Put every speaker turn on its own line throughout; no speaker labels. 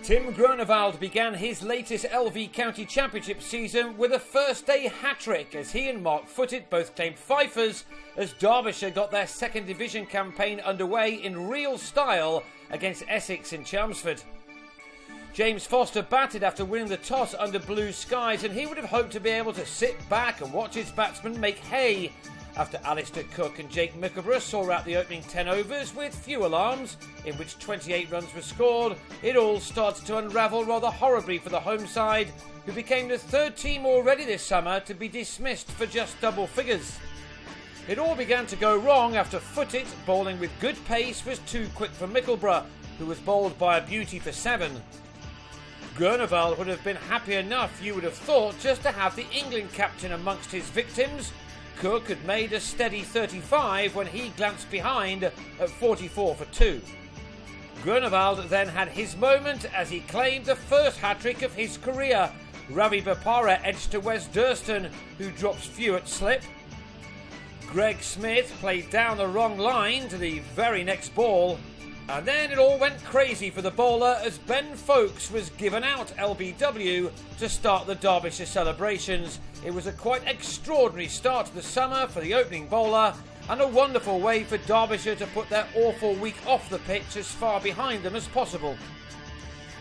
Tim Groenewald began his latest LV County Championship season with a first-day hat-trick as he and Mark Footit both claimed fifers as Derbyshire got their second division campaign underway in real style against Essex in Chelmsford. James Foster batted after winning the toss under blue skies, and he would have hoped to be able to sit back and watch his batsmen make hay after Alistair Cook and Jake Mickleborough saw out the opening 10 overs with few alarms, in which 28 runs were scored. It all started to unravel rather horribly for the home side, who became the third team already this summer to be dismissed for just double figures. It all began to go wrong after Footit, bowling with good pace, was too quick for Mickleborough, who was bowled by a beauty for 7. Groenewald would have been happy enough, you would have thought, just to have the England captain amongst his victims. Cook had made a steady 35 when he glanced behind at 44 for 2. Groenewald then had his moment as he claimed the first hat-trick of his career. Ravi Bopara edged to Wes Durston, who drops few at slip. Greg Smith played down the wrong line to the very next ball. And then it all went crazy for the bowler as Ben Foakes was given out LBW to start the Derbyshire celebrations. It was a quite extraordinary start to the summer for the opening bowler and a wonderful way for Derbyshire to put their awful week off the pitch as far behind them as possible.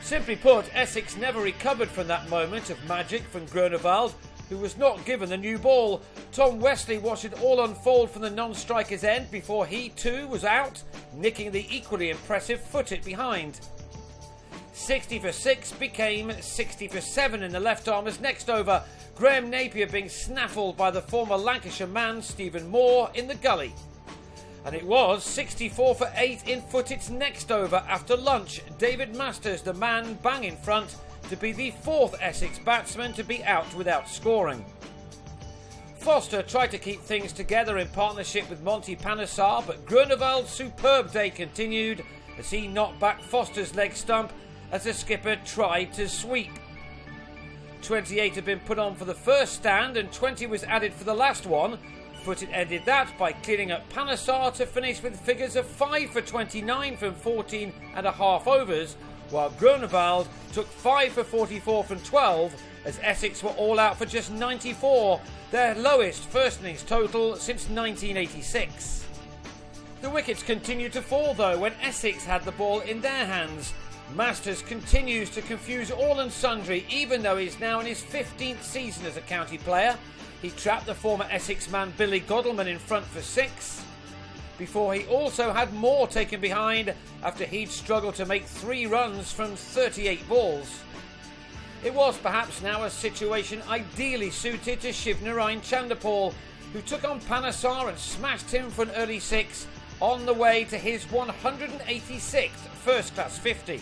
Simply put, Essex never recovered from that moment of magic from Groenewald, who was not given the new ball. Tom Westley watched it all unfold from the non-striker's end before he too was out, nicking the equally impressive Footit behind. 60 for 6 became 60 for 7 in the left-armer's next over, Graham Napier being snaffled by the former Lancashire man Stephen Moore in the gully. And it was 64 for 8 in Footit's next over after lunch. David Masters, the man bang in front, to be the fourth Essex batsman to be out without scoring. Foster tried to keep things together in partnership with Monty Panesar, but Groenewald's superb day continued as he knocked back Foster's leg stump as the skipper tried to sweep. 28 had been put on for the first stand and 20 was added for the last one. Footit ended that by cleaning up Panesar to finish with figures of 5 for 29 from 14 and a half overs, while Groenewald took 5 for 44 from 12 as Essex were all out for just 94, their lowest first innings total since 1986. The wickets continued to fall though when Essex had the ball in their hands. Masters continues to confuse all and sundry even though he's now in his 15th season as a county player. He trapped the former Essex man Billy Godalman in front for 6. Before he also had Moore taken behind after he'd struggled to make 3 runs from 38 balls. It was perhaps now a situation ideally suited to Shivnarine Chanderpaul, who took on Panesar and smashed him for an early 6 on the way to his 186th first-class 50.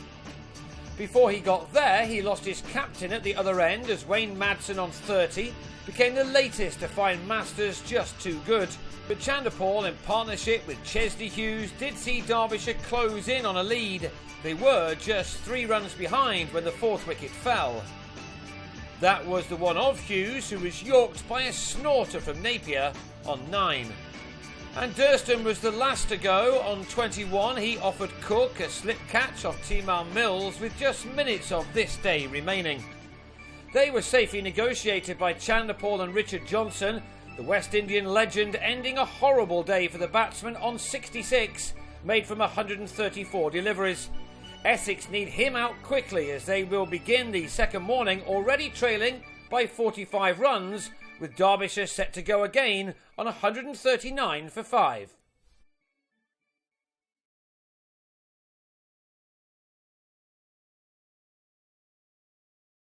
Before he got there, he lost his captain at the other end as Wayne Madsen on 30 became the latest to find Masters just too good. But Chanderpaul, in partnership with Chesley Hughes, did see Derbyshire close in on a lead. They were just 3 runs behind when the 4th wicket fell. That was the one of Hughes, who was yorked by a snorter from Napier on 9. And Durston was the last to go on 21. He offered Cook a slip catch off Timar Mills with just minutes of this day remaining. They were safely negotiated by Chanderpaul and Richard Johnson, the West Indian legend ending a horrible day for the batsman on 66, made from 134 deliveries. Essex need him out quickly as they will begin the second morning already trailing by 45 runs, with Derbyshire set to go again on 139 for 5.